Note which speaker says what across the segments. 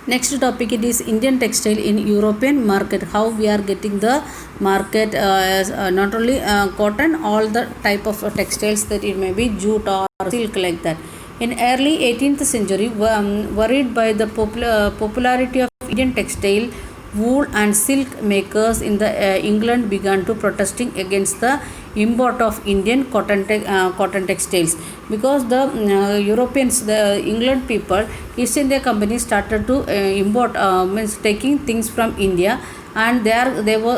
Speaker 1: Next topic it is Indian textile in European market. How we are getting the market, not only cotton, all the type of textiles, that it may be jute or silk, like that. In early 18th century, worried by the popularity of Indian textile, wool and silk makers in the England began to protesting against the import of Indian cotton textiles, because the Europeans, the England people, East India Company started to import, means taking things from India, and they were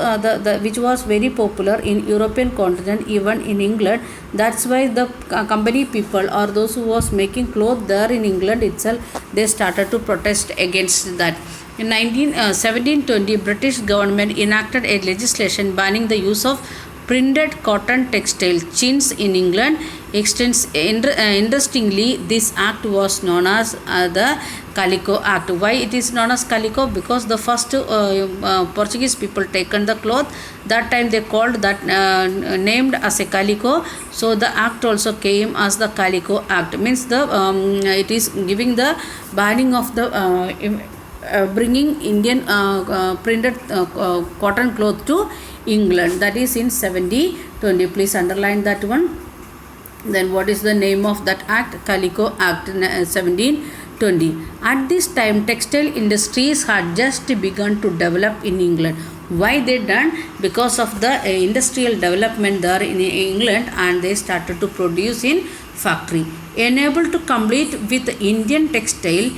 Speaker 1: which was very popular in European continent, even in England. That's why the company people, or those who was making clothes there in England itself, they started to protest against that. In 1720, British government enacted a legislation banning the use of printed cotton textile chintz in England. Interestingly, this act was known as the Calico Act. Why it is known as Calico? Because the first Portuguese people taken the cloth, that time they called that, named as a Calico. So the act also came as the Calico Act. Means the it is giving the banning of the bringing Indian printed cotton cloth to England. That is in 1720. Please underline that one. Then what is the name of that act? Calico Act, 1720. At this time, textile industries had just begun to develop in England. Why they done? Because of the industrial development there in England, and they started to produce in factory. Unable to compete with Indian textile,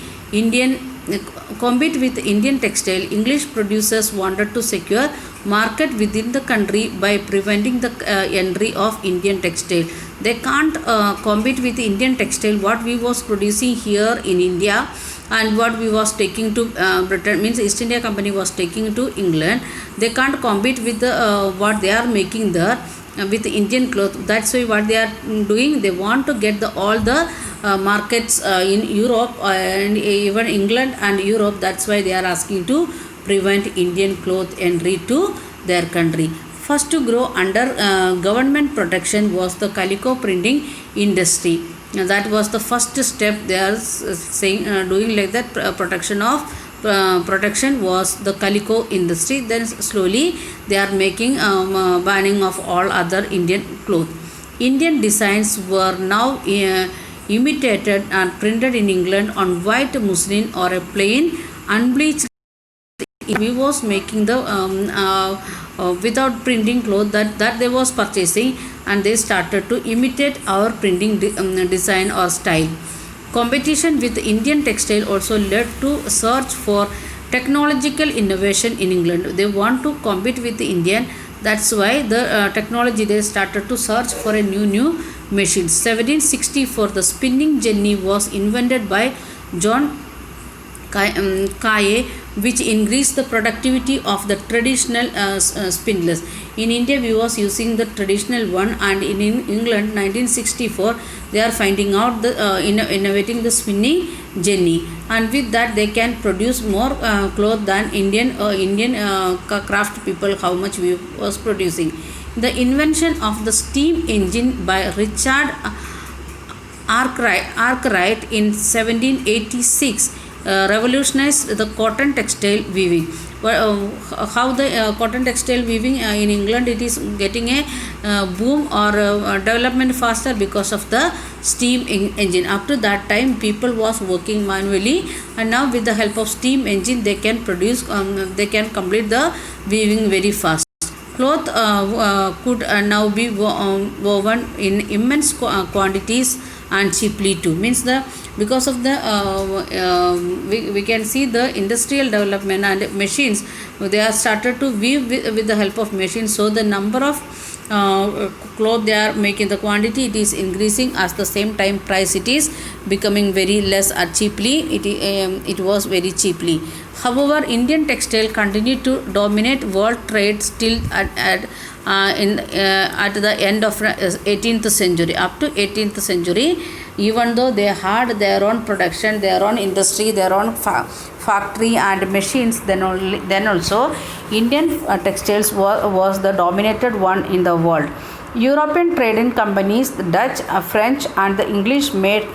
Speaker 1: English producers wanted to secure market within the country by preventing the entry of Indian textile. They can't compete with Indian textile, what we was producing here in India and what we was taking to Britain, means East India Company was taking to England. They can't compete with the what they are making there with Indian cloth. That's why what they are doing, they want to get all the markets in Europe and even England and Europe. That's why they are asking to prevent Indian cloth entry to their country. First to grow under government protection was the calico printing industry. That was the first step they are saying, doing like that. Protection was the calico industry. Then slowly they are making banning of all other Indian cloth. Indian designs were now imitated and printed in England on white muslin or a plain unbleached. We was making the without printing cloth that they was purchasing, and they started to imitate our printing design or style. Competition with Indian textile also led to search for technological innovation in England. They want to compete with the Indian. That's why the technology, they started to search for a new machine. 1764, the spinning jenny was invented by John Kaye, which increased the productivity of the traditional spindlers. In India, we was using the traditional one, and in England, 1964, they are finding out the innovating the spinning jenny, and with that they can produce more cloth than Indian craft people, how much we was producing. The invention of the steam engine by Richard Arkwright in 1786 revolutionized the cotton textile weaving. How the cotton textile weaving in England, it is getting a boom or development faster because of the steam engine. Up to that time, people was working manually, and now with the help of steam engine, they can produce, they can complete the weaving very fast. Cloth could now be woven in immense quantities and cheaply too. Means the because of the we can see the industrial development and machines, they are started to weave with the help of machines. So the number of cloth they are making, the quantity it is increasing. At the same time, price it is becoming very less or cheaply. It was very cheaply. However, Indian textile continued to dominate world trade still at the end of 18th century. Up to 18th century, even though they had their own production, their own industry, their own factory and machines, then also Indian textiles was the dominated one in the world. European trading companies, the Dutch, French and the English made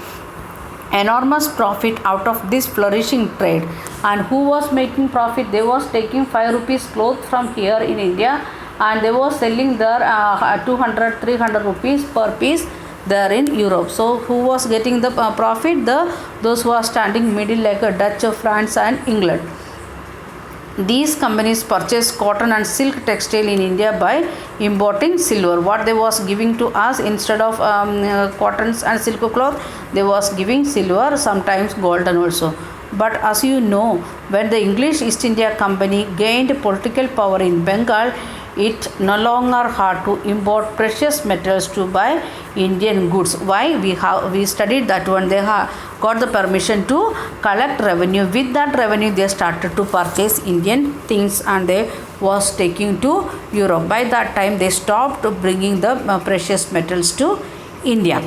Speaker 1: enormous profit out of this flourishing trade. And who was making profit? They was taking 5 rupees cloth from here in India, and they was selling there 200 300 rupees per piece there in Europe. So who was getting the profit? Those who are standing middle, like Dutch, France and England. These companies purchased cotton and silk textile in India by importing silver. What they was giving to us, instead of cottons and silk cloth, they was giving silver, sometimes golden also. But as you know, when the English East India Company gained political power in Bengal, it no longer had to import precious metals to buy Indian goods. Why? We studied that one. They got the permission to collect revenue. With that revenue, they started to purchase Indian things, and they was taking to Europe. By that time, they stopped bringing the precious metals to India.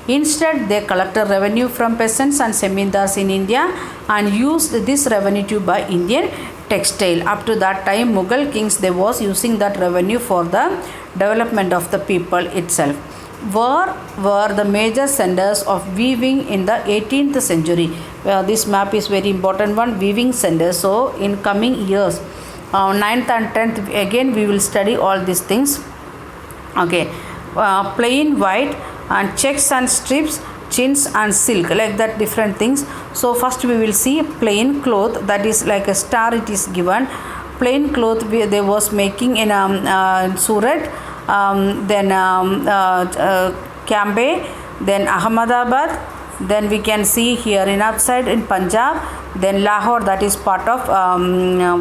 Speaker 1: Instead, they collected revenue from peasants and zemindars in India and used this revenue to buy Indian textile. Up to that time, Mughal kings, they was using that revenue for the development of the people itself. Where were the major centers of weaving in the 18th century? This map is very important one, weaving centers. So in coming years, 9th and 10th, again we will study all these things. Okay, plain white and checks and strips, chins and silk, like that, different things. So first we will see plain cloth, that is like a star it is given. Plain cloth they was making in Surat, then Cambay, then Ahmedabad, then we can see here in upside in Punjab, then Lahore, that is part of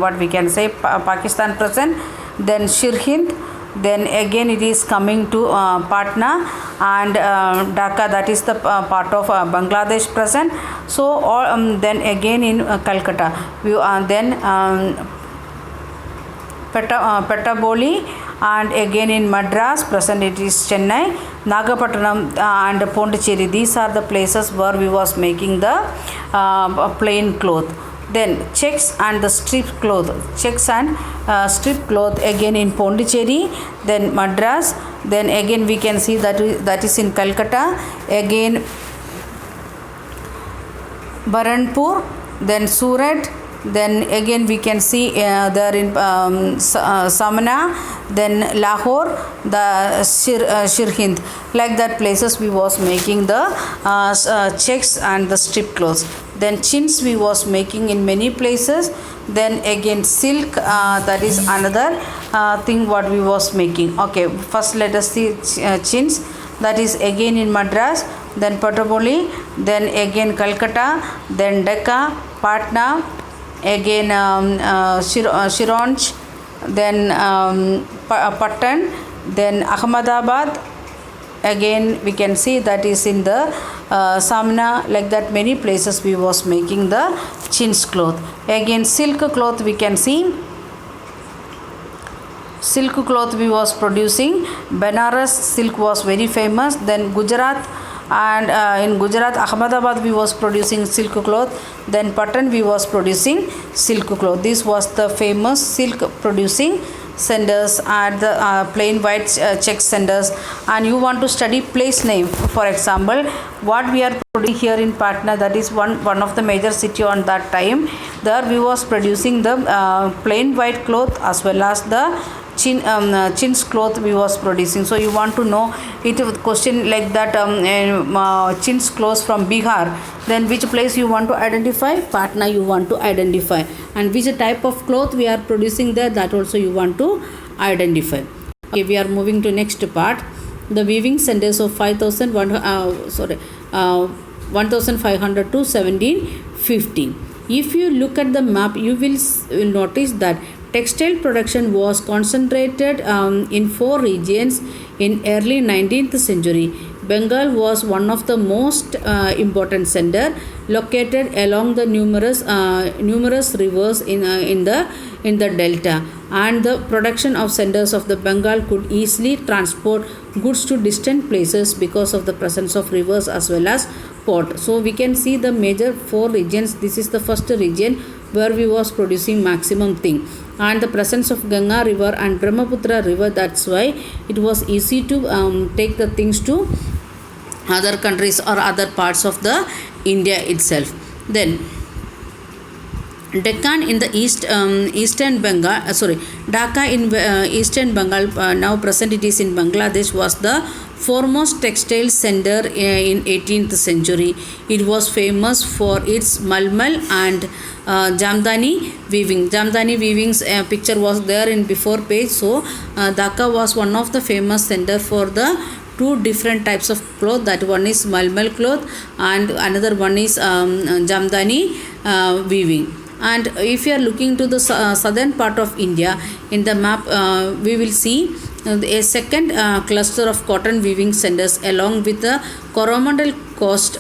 Speaker 1: what we can say Pakistan present, then Sirhind, then again it is coming to Patna and Dhaka, that is the part of Bangladesh present. So all, then again in Calcutta, we then Pettaboli, and again in Madras present it is Chennai, Nagapattinam and Pondicherry. These are the places where we was making the plain cloth. Then checks and the strip cloth, checks and strip cloth again in Pondicherry, then Madras, then again we can see that is in Calcutta, again Baranpur, then Surat, then again we can see there in Samana, then Lahore, the Sirhind, like that places we was making the checks and the strip clothes. Then chins we was making in many places. Then again silk, that is another thing what we was making. Okay, first let us see chins, that is again in Madras, then Pettaboli, then again Calcutta, then Decca, Patna, again Shironj, then Patan, then Ahmedabad, again we can see that is in the Samna, like that many places we was making the chins cloth. Again silk cloth we can see, silk cloth we was producing, Benares silk was very famous. Then Gujarat, and in Gujarat, Ahmedabad we was producing silk cloth, then Patan we was producing silk cloth. This was the famous silk producing centers at the plain white check centers. And you want to study place name, for example, what we are producing here in Patna, that is one of the major city on that time. There we was producing the plain white cloth as well as the chins cloth we was producing. So you want to know it, question like that, chins clothes from Bihar, then which place you want to identify? Patna you want to identify. And which type of cloth we are producing there, that also you want to identify. Okay, we are moving to next part, the weaving centers of 1500 to 1715. If you look at the map, you will notice that textile production was concentrated in 4 regions in early 19th century. Bengal was one of the most important center, located along the numerous rivers in the delta, and the production of centers of the Bengal could easily transport goods to distant places because of the presence of rivers as well as port. So we can see the major 4 regions. This is the first region where we was producing maximum thing, and the presence of Ganga river and Brahmaputra river, that's why it was easy to take the things to other countries or other parts of the India itself. Then Deccan in the eastern Bengal, Dhaka in eastern Bengal, now present it is in Bangladesh, was the foremost textile center in 18th century. It was famous for its malmal and Jamdani weaving. Jamdani weaving's picture was there in before page. So Dhaka was one of the famous center for the two different types of cloth. That one is malmal cloth and another one is Jamdani weaving. And if you are looking to the southern part of India, in the map we will see a second cluster of cotton weaving centers along with the Coromandel coast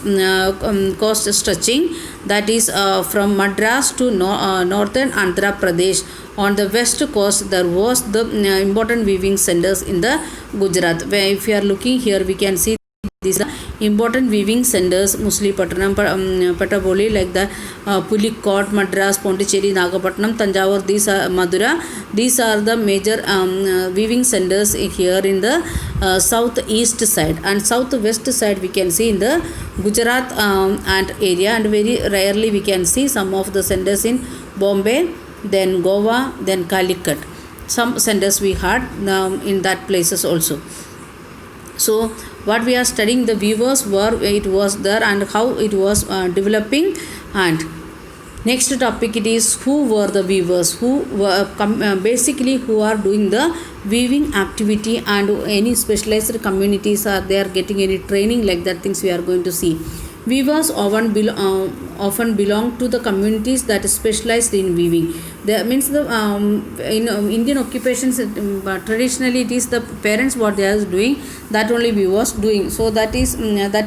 Speaker 1: stretching, that is from Madras to northern Andhra Pradesh. On the west coast there was the important weaving centers in the Gujarat. Where if you are looking here, we can see these are important weaving centers, Muslipatanam, Pattaboli, like the Pulikkot, Madras, Pondicherry, Nagapattinam, Tanjavur, these are Madura. These are the major weaving centers here in the southeast side, and southwest side we can see in the Gujarat and area, and very rarely we can see some of the centers in Bombay, then Goa, then Calicut. Some centers we had in that places also. So what we are studying, the weavers were, it was there and how it was developing. And next topic it is who were the weavers, who were basically who are doing the weaving activity, and any specialized communities are they are getting any training, like that things we are going to see. Weavers often belong to the communities that is specialized in weaving. That means the in Indian occupations, traditionally it is the parents what they are doing, that only weavers doing. So that is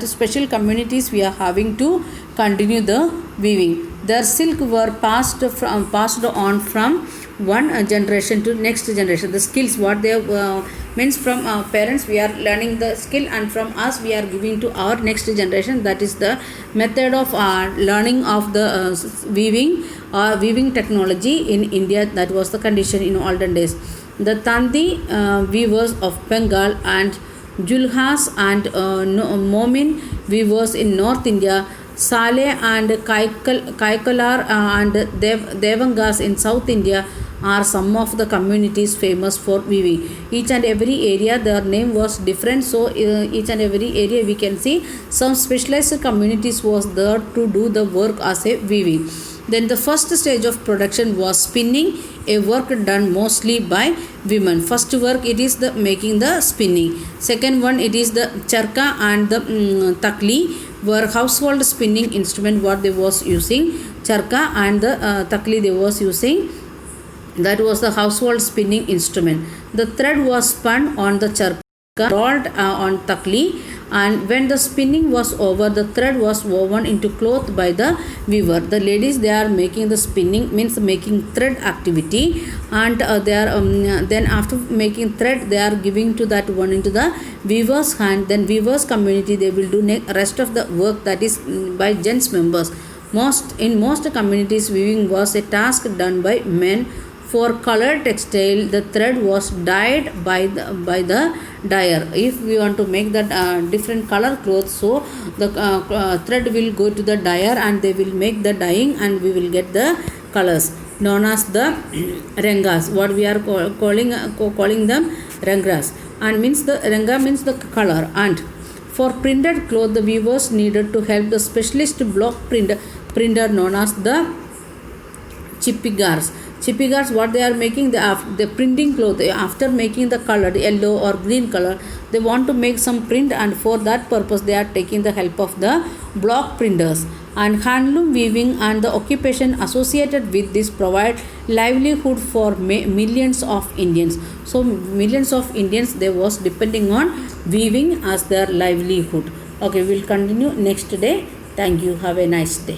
Speaker 1: special communities we are having to continue the weaving. Their silk were passed on from one generation to next generation. The skills what they means from parents we are learning the skill, and from us we are giving to our next generation. That is the method of learning of the weaving or weaving technology in India. That was the condition in olden days. The Tandi weavers of Bengal and Julhas and Momin weavers in North India, Saleh and Kaikalar and Devangas in South India are some of the communities famous for weaving. Each and every area their name was different, so each and every area we can see some specialized communities was there to do the work as a weaving. Then the first stage of production was spinning, a work done mostly by women. First work it is the making the spinning. Second one it is the charka and the takli were household spinning instrument what they was using. Charka and the takli they was using. That was the household spinning instrument. The thread was spun on the charka, rolled on takli, and when the spinning was over, the thread was woven into cloth by the weaver. The ladies they are making the spinning, means making thread activity, and they are then after making thread they are giving to that one into the weaver's hand. Then weaver's community they will do rest of the work, that is by gents members. In most communities weaving was a task done by men. For colored textile, the thread was dyed by the dyer. If we want to make the different color clothes, so the thread will go to the dyer and they will make the dyeing, and we will get the colors known as the rengas. What we are calling them rengas, and means the renga means the color. And for printed cloth, the weavers needed to help the specialist block printer known as the chippigars. Chippigars, what they are making, the printing cloth, after making the colored yellow or green color, they want to make some print, and for that purpose they are taking the help of the block printers. And handloom weaving and the occupation associated with this provide livelihood for millions of Indians. So millions of Indians they was depending on weaving as their livelihood. Okay, we will continue next day. Thank you. Have a nice day.